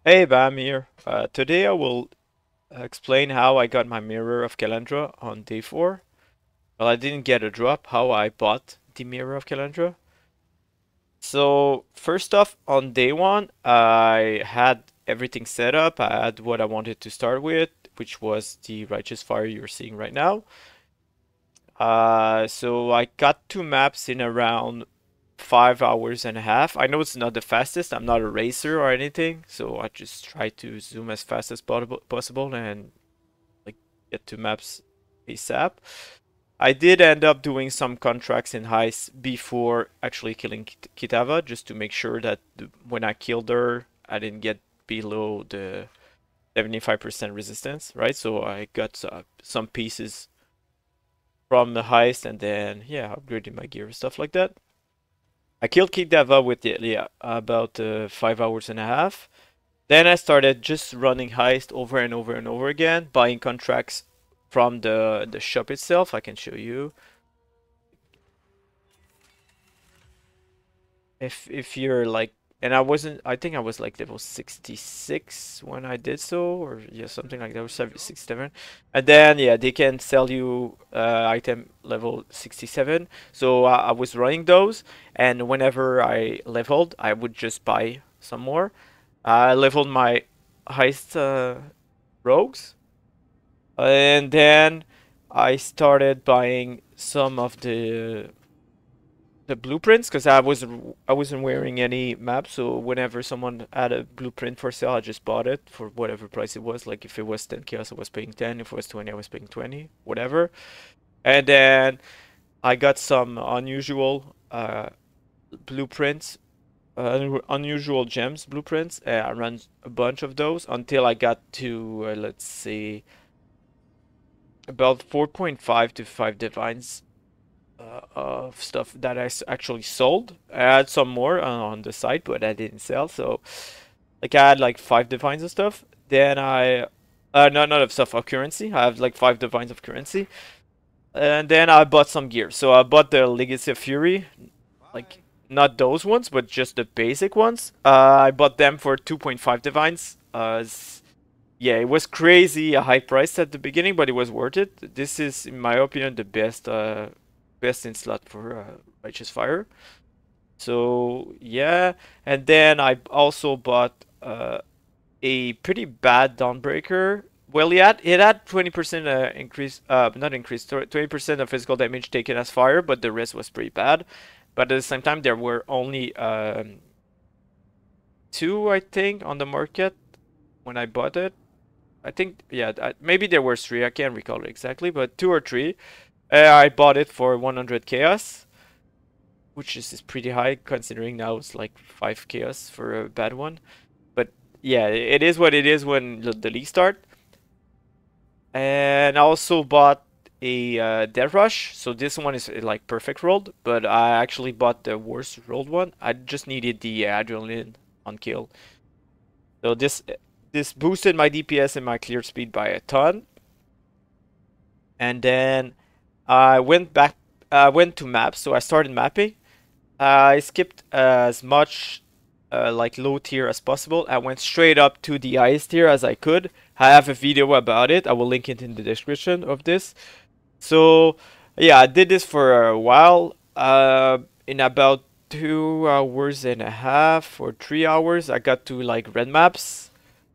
Hey, Bam here. Today I will explain how I got my Mirror of Kalandra on day 4. Well, I didn't get a drop, how I bought the Mirror of Kalandra. So, first off, on day 1, I had everything set up. I had what I wanted to start with, which was the Righteous Fire you're seeing right now. So I got 2 maps in around 5 hours and a half. I know it's not the fastest. I'm not a racer or anything, so I just try to zoom as fast as possible and like get 2 maps ASAP. I did end up doing some contracts in heists before actually killing Kitava, just to make sure that when I killed her, I didn't get below the 75% resistance, right? So I got some pieces from the heist and then, yeah, upgrading my gear and stuff like that. I killed Kitava with it, yeah, about 5 hours and a half. Then I started just running heist over and over and over again, buying contracts from the shop itself. I can show you. If you're like, and I wasn't, I think I was like level 66 when I did so, or yeah, something like that, or 67. And then yeah, they can sell you item level 67. So I was running those, and whenever I leveled, I would just buy some more. I leveled my heist rogues, and then I started buying some of the blueprints because I wasn't wearing any map, so whenever someone had a blueprint for sale, I just bought it for whatever price it was. Like if it was 10 chaos, I was paying 10. If it was 20, I was paying 20, whatever. And then I got some unusual blueprints, unusual gems blueprints. I ran a bunch of those until I got to let's see, about 4.5 to 5 divines of stuff that I actually sold. I had some more on the site, but I didn't sell. So, like, I had like 5 divines of stuff. Then not of stuff of currency. I have like 5 divines of currency, and then I bought some gear. So I bought the Legacy of Fury, like not those ones, but just the basic ones. I bought them for 2.5 divines. Yeah, it was crazy a high price at the beginning, but it was worth it. This is, in my opinion, the best in slot for Righteous Fire. So yeah, and then I also bought a pretty bad Dawnbreaker. Well, it had 20% increase, not increase, 20% of physical damage taken as fire, but the rest was pretty bad. But at the same time, there were only 2, I think, on the market when I bought it. I think, yeah, maybe there were 3. I can't recall it exactly, but 2 or 3. I bought it for 100 chaos, which is pretty high considering now it's like 5 chaos for a bad one. But yeah, it is what it is when the league start. And I also bought a Death Rush, so this one is like perfect rolled, but I actually bought the worst rolled one. I just needed the adrenaline on kill. So this boosted my DPS and my clear speed by a ton. And then I went to maps, so I started mapping. I skipped as much like low tier as possible. I went straight up to the highest tier as I could. I have a video about it. I will link it in the description of this. So yeah, I did this for a while. In about 2 hours and a half or 3 hours, I got to like red maps.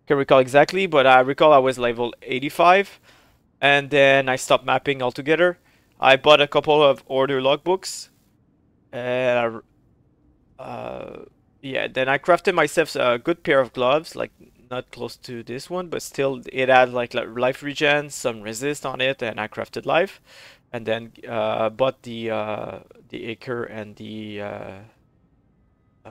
Can't recall exactly, but I recall I was level 85, and then I stopped mapping altogether. I bought a couple of order logbooks, and yeah, then I crafted myself a good pair of gloves, like not close to this one, but still it had like life regen, some resist on it, and I crafted life, and then bought the acre and the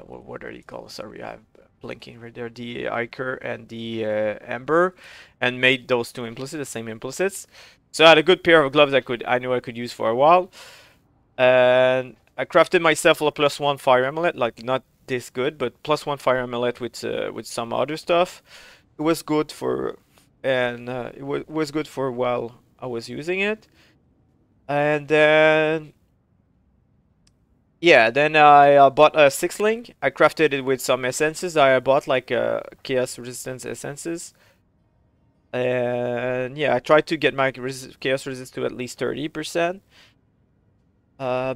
what are they called? Sorry, I'm blinking right there. The Iker and the Ember, and made those 2 implicits, the same implicits. So I had a good pair of gloves I knew I could use for a while. And I crafted myself a +1 fire amulet, like not this good, but +1 fire amulet with some other stuff. It was good for, and it was good for while I was using it. And then Yeah, then I bought a 6 link. I crafted it with some essences. I bought like chaos resistance essences. And yeah, I tried to get my chaos resist to at least 30%. Uh,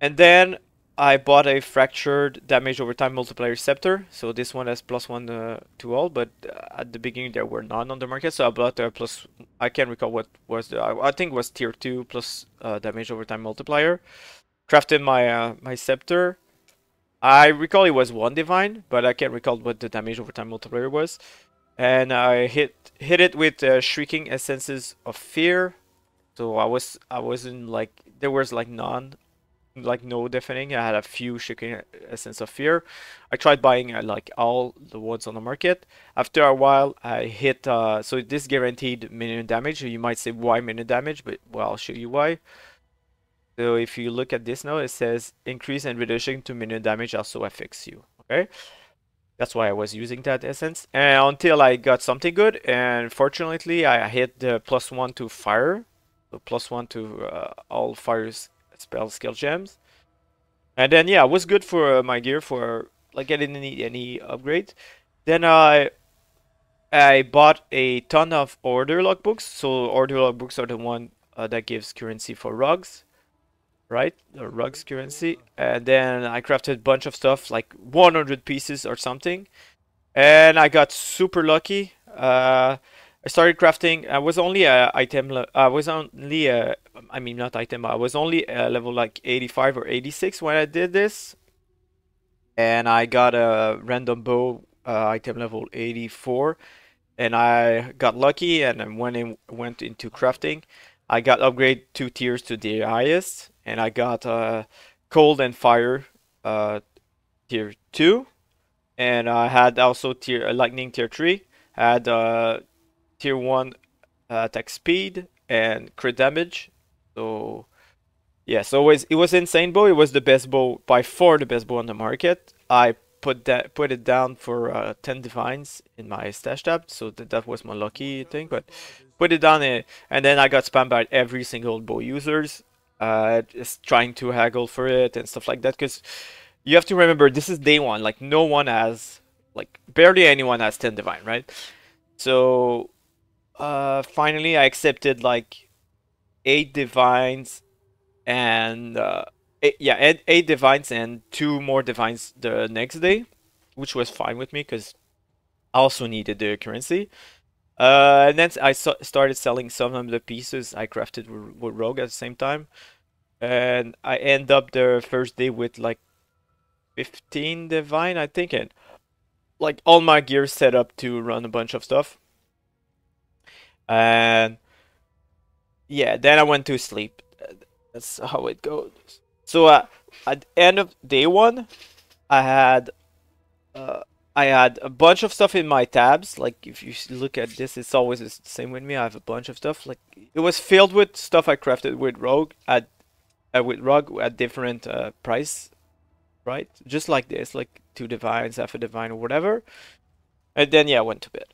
and then I bought a fractured damage over time multiplier scepter. So this one has +1 to all, but at the beginning there were none on the market. So I bought a plus. I can't recall what was the. I think it was tier 2 plus damage over time multiplier. Crafted my scepter. I recall it was 1 divine, but I can't recall what the damage over time multiplier was. And I hit it with shrieking essences of fear. So I wasn't like there was like none, like no deafening. I had a few shrieking essence of fear. I tried buying like all the ones on the market. After a while, I hit so this guaranteed minion damage. You might say why minion damage, but well I'll show you why. So if you look at this now, it says increase and reduction to minion damage also affects you. Okay. That's why I was using that essence. And until I got something good, and fortunately I hit the +1 to fire. So +1 to all fire spell skill gems. And then yeah, it was good for my gear for like I didn't need any upgrade. Then I bought a ton of order logbooks. So order logbooks are the one that gives currency for rugs, right? The rugs currency. And then I crafted a bunch of stuff like 100 pieces or something. And I got super lucky. I started crafting. I was only a item. I was only a. I mean, not item. I was only level like 85 or 86 when I did this, and I got a random bow item level 84, and I got lucky. And then when I went into crafting, I got upgrade 2 tiers to the highest, and I got cold and fire tier 2. And I had also tier lightning tier 3. I had tier 1 attack speed and crit damage. So yeah, so it was insane bow. It was the best bow, by far the best bow on the market. I put it down for 10 divines in my stash tab, so that was my lucky thing. But put it down, and then I got spammed by every single bow users, just trying to haggle for it and stuff like that. Because you have to remember, this is day one. Like no one has, like barely anyone has 10 divine, right? So finally I accepted like 8 divines and eight divines and 2 more divines the next day, which was fine with me because I also needed the currency. And then I started selling some of the pieces I crafted with Rogue at the same time, and I end up the first day with like 15 divine, I think, and like all my gear set up to run a bunch of stuff. And yeah, then I went to sleep. That's how it goes. So at the end of day one, I had uh, I had a bunch of stuff in my tabs. Like if you look at this, it's always the same with me. I have a bunch of stuff. Like it was filled with stuff I crafted with Rogue at different price, right? Just like this, like 2 divines, half a divine, or whatever. And then yeah, I went to bed.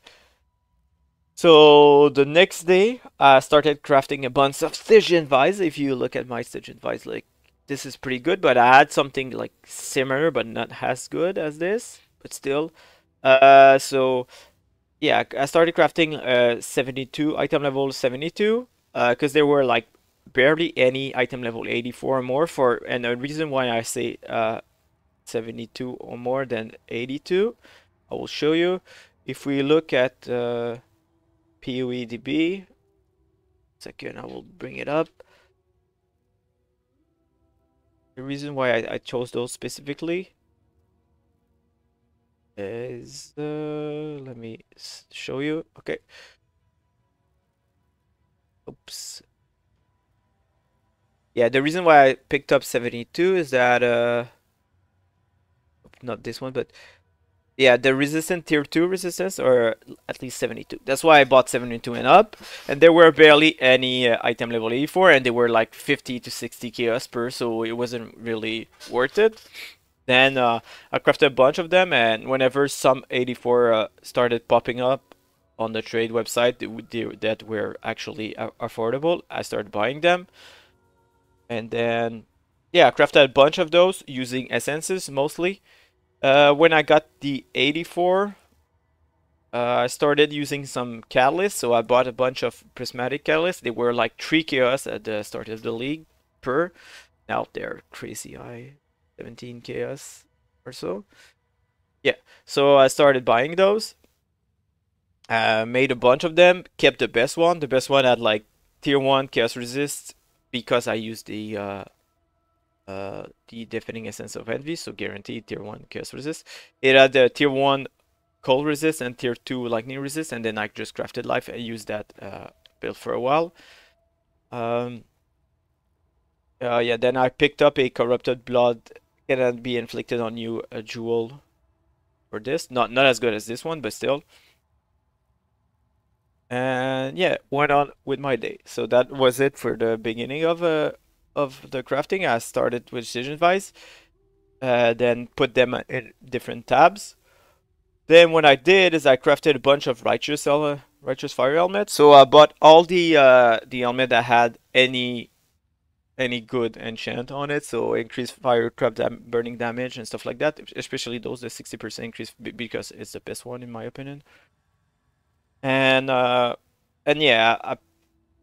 So the next day, I started crafting a bunch of Stygian Vise. If you look at my Stygian Vise, like this is pretty good, but I had something like similar, but not as good as this, but still. So yeah, I started crafting 72 item level 72, because there were like barely any item level 84 or more for, and the reason why I say 72 or more than 82, I will show you. If we look at PoEDB. Second, I will bring it up. The reason why I chose those specifically is let me show you. Okay. Oops. Yeah, the reason why I picked up 72 is that not this one, but yeah, the resistant tier 2 resistance, or at least 72. That's why I bought 72 and up. And there were barely any item level 84, and they were like 50 to 60 chaos per, so it wasn't really worth it. Then I crafted a bunch of them, and whenever some 84 started popping up on the trade website that were actually affordable, I started buying them. And then yeah, I crafted a bunch of those using essences mostly. When I got the 84, I started using some catalysts, so I bought a bunch of prismatic catalysts. They were like 3 chaos at the start of the league per. Now they're crazy high, 17 chaos or so. Yeah, so I started buying those. Made a bunch of them, kept the best one. The best one had like tier 1 chaos resist because I used the deafening essence of envy, so guaranteed tier 1 chaos resist. It had the tier 1 cold resist and tier 2 lightning resist, and then I just crafted life and used that build for a while. Um, yeah, then I picked up a corrupted blood, cannot be inflicted on you, a jewel for this. Not as good as this one, but still. And yeah, went on with my day. So that was it for the beginning of the crafting. I started with Decision Vice, then put them in different tabs. Then what I did is I crafted a bunch of righteous fire helmets. So I bought all the helmet that had any good enchant on it. So increased fire trap burning damage and stuff like that. Especially those the 60% increase because it's the best one in my opinion. And yeah,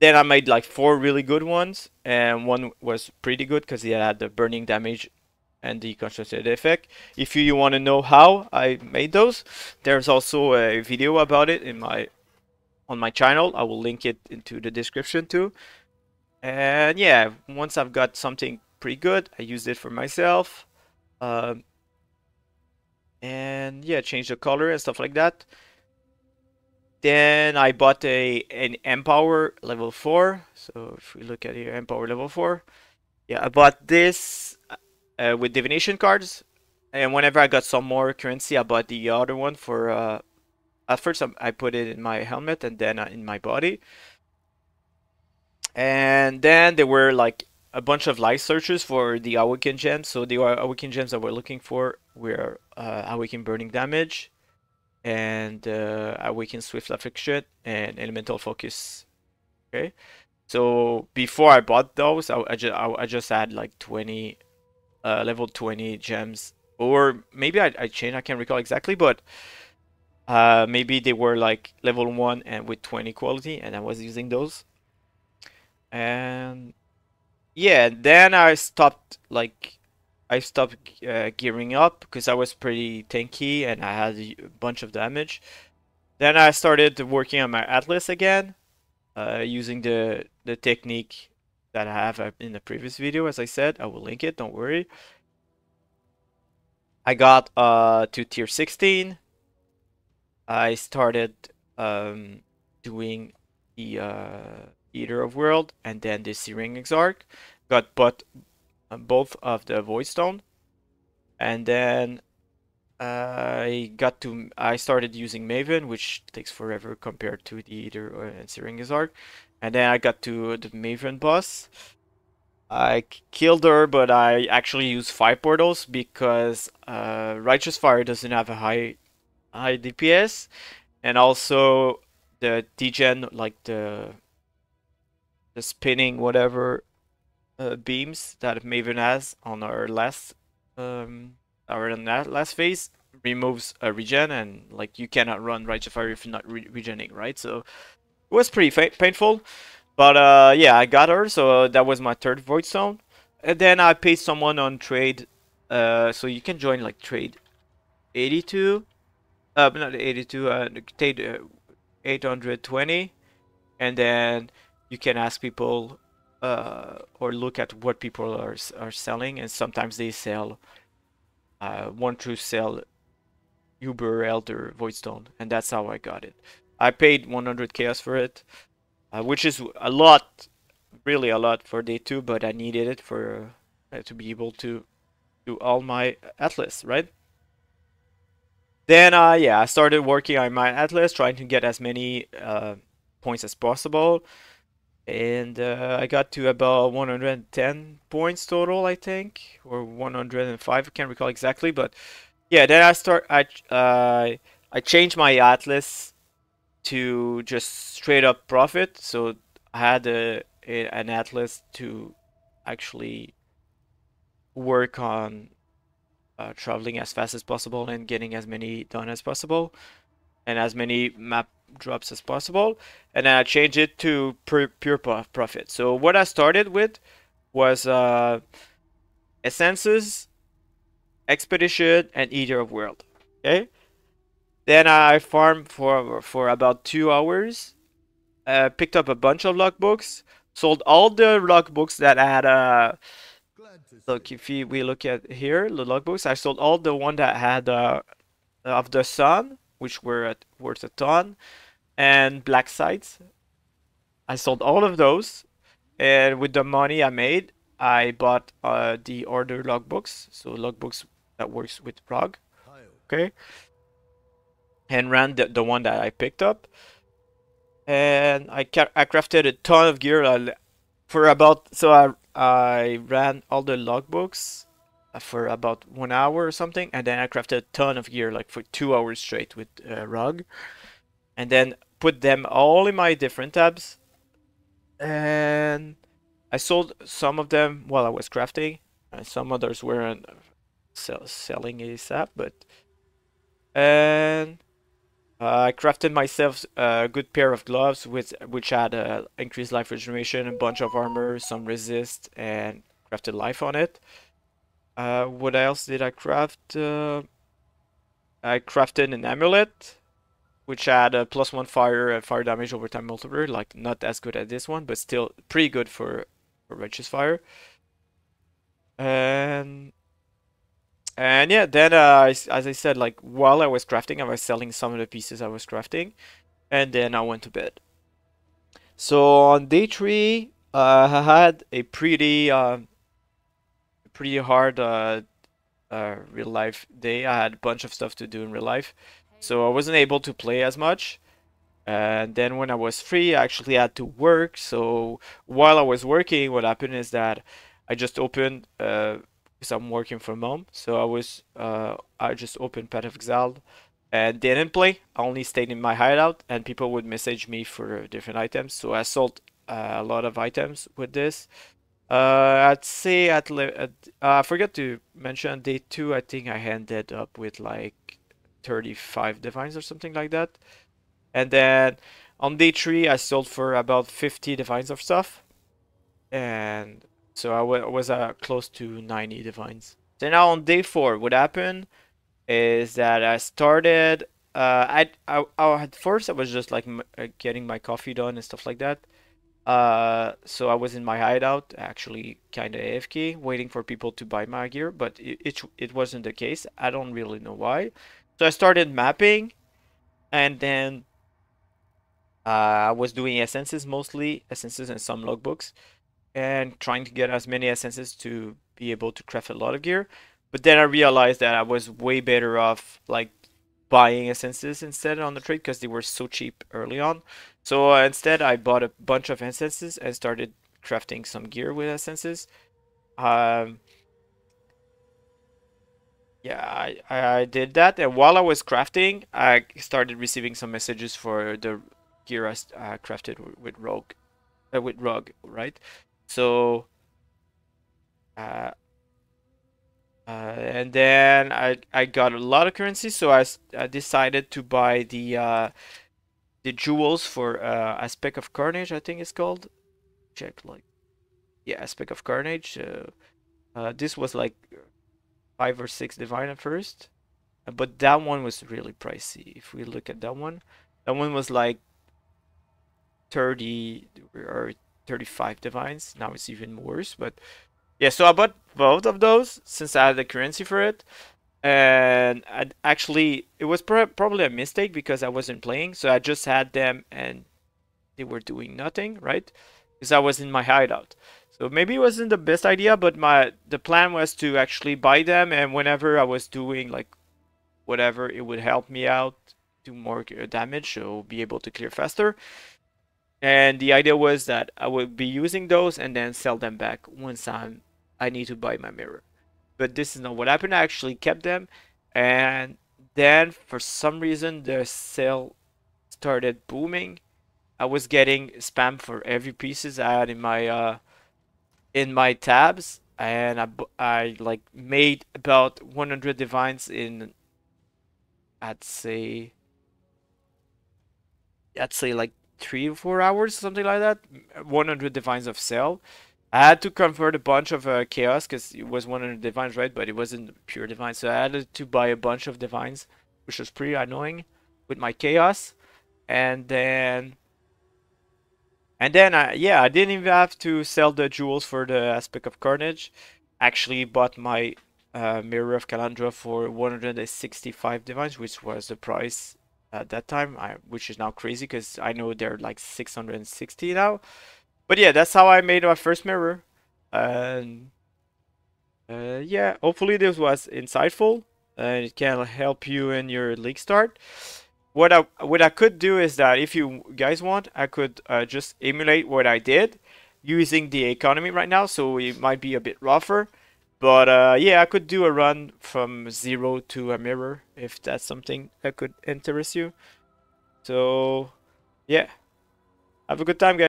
then I made like 4 really good ones, and one was pretty good because it had the burning damage and the concentrated effect. If you want to know how I made those, there's also a video about it in my on my channel. I will link it into the description too. And yeah, once I've got something pretty good, I use it for myself. Um, and yeah, change the color and stuff like that. Then I bought an Empower level 4. So if we look at here, Empower level 4. Yeah, I bought this with divination cards. And whenever I got some more currency, I bought the other one for at first I put it in my helmet and then in my body. And then there were like a bunch of life searches for the Awaken gems. So the Awaken gems that we're looking for were Awaken Burning Damage and Awaken Swift Affliction and Elemental Focus. Okay, so before I bought those, I just had like 20 level 20 gems, or maybe I changed. I can't recall exactly, but maybe they were like level 1 and with 20 quality, and I was using those. And yeah, then I stopped gearing up because I was pretty tanky and I had a bunch of damage. Then I started working on my Atlas again, using the technique that I have in the previous video. As I said, I will link it. Don't worry. I got to tier 16. I started doing the Eater of World and then the Searing Exarch. Got both of the Void Stone, and then I started using Maven, which takes forever compared to the Eater and Searing Exarch. And then I got to the Maven boss. I killed her, but I actually used 5 portals because Righteous Fire doesn't have a high DPS, and also the degen, like the spinning whatever beams that Maven has on our last phase removes a regen, and like you cannot run Righteous Fire if you're not regening, right? So it was pretty painful. But yeah, I got her, so that was my third Void Stone. And then I paid someone on trade, so you can join like trade 82, but not 82, trade 820, and then you can ask people or look at what people are selling, and sometimes they sell one true sell Uber Elder Void Stone, and that's how I got it. I paid 100 chaos for it, which is a lot, really a lot for day 2, but I needed it for to be able to do all my Atlas, right? Then yeah, I started working on my Atlas, trying to get as many points as possible, and I got to about 110 points total, I think, or 105. I can't recall exactly, but yeah. Then I changed my Atlas to just straight up profit. So I had an Atlas to actually work on traveling as fast as possible and getting as many done as possible and as many map drops as possible. And then I changed it to pure profit. So what I started with was essences, expedition, and eater of world. Okay. Then I farmed for about 2 hours. Picked up a bunch of logbooks. Sold all the logbooks that had look, if we look at here the logbooks, I sold all the one that had of the sun, which were worth a ton, and black sites. I sold all of those, and with the money I made, I bought the order logbooks, so logbooks that works with ROG, okay, and ran the one that I picked up, and I crafted a ton of gear for about I ran all the logbooks for about 1 hour or something, and then I crafted a ton of gear like for 2 hours straight with ROG, and then put them all in my different tabs, and I sold some of them while I was crafting, and some others weren't selling ASAP, but and I crafted myself a good pair of gloves which had increased life regeneration, a bunch of armor, some resist, and crafted life on it. What else did I craft? I crafted an amulet, which had a +1 fire damage over time multiplier, like not as good as this one, but still pretty good for righteous fire. And yeah, then as I said, like while I was crafting, I was selling some of the pieces I was crafting, and then I went to bed. So on day 3, I had a pretty hard real life day. I had a bunch of stuff to do in real life, so I wasn't able to play as much. And then when I was free, I actually had to work. So while I was working, what happened is that I just opened because I'm working from home. So I just opened Path of Exile and didn't play. I only stayed in my hideout, and people would message me for different items. So I sold a lot of items with this. I'd say I forgot to mention day 2. I think I ended up with like 35 divines or something like that. And then on day 3, I sold for about 50 divines of stuff. And so I was close to 90 divines. So now on day 4, what happened is that I started. At first I was just like getting my coffee done and stuff like that. So I was in my hideout, actually kind of AFK, waiting for people to buy my gear, but it wasn't the case. I don't really know why. So I started mapping, and then I was doing essences mostly, essences and some logbooks, and trying to get as many essences to be able to craft a lot of gear. But then I realized that I was way better off like buying essences instead on the trade because they were so cheap early on. So instead, I bought a bunch of essences and started crafting some gear with essences. Um, yeah, I did that, and while I was crafting, I started receiving some messages for the gear I crafted with Rogue, right? So, uh, and then I got a lot of currency, so I decided to buy the jewels for Aspect of Carnage, I think it's called. Check like yeah, Aspect of Carnage. This was like 5 or 6 divine at first, but that one was really pricey. If we look at that one was like 30 or 35 divines. Now it's even worse, but yeah. So I bought both of those since I had the currency for it, and actually it was probably a mistake because I wasn't playing, so I just had them and they were doing nothing, right? Because I was in my hideout. So maybe it wasn't the best idea, but the plan was to actually buy them, and whenever I was doing like whatever, it would help me out, do more damage, so be able to clear faster. And the idea was that I would be using those and then sell them back once I need to buy my mirror. But this is not what happened. I actually kept them, and then for some reason the sale started booming. I was getting spam for every pieces I had in my tabs, and I like made about 100 divines in, I'd say like 3 or 4 hours, something like that. 100 divines of cell. I had to convert a bunch of chaos because it was 100 divines, right? But it wasn't pure divine, so I had to buy a bunch of divines, which was pretty annoying with my chaos. And then yeah, I didn't even have to sell the jewels for the aspect of carnage. Actually bought my mirror of Kalandra for 165 divines, which was the price at that time, which is now crazy because I know they're like 660 now. But yeah, that's how I made my first mirror. And yeah, hopefully this was insightful and it can help you in your league start. What I could do is that if you guys want, I could just emulate what I did using the economy right now, so it might be a bit rougher. But yeah, I could do a run from 0 to a mirror if that's something that could interest you. So yeah, have a good time, guys.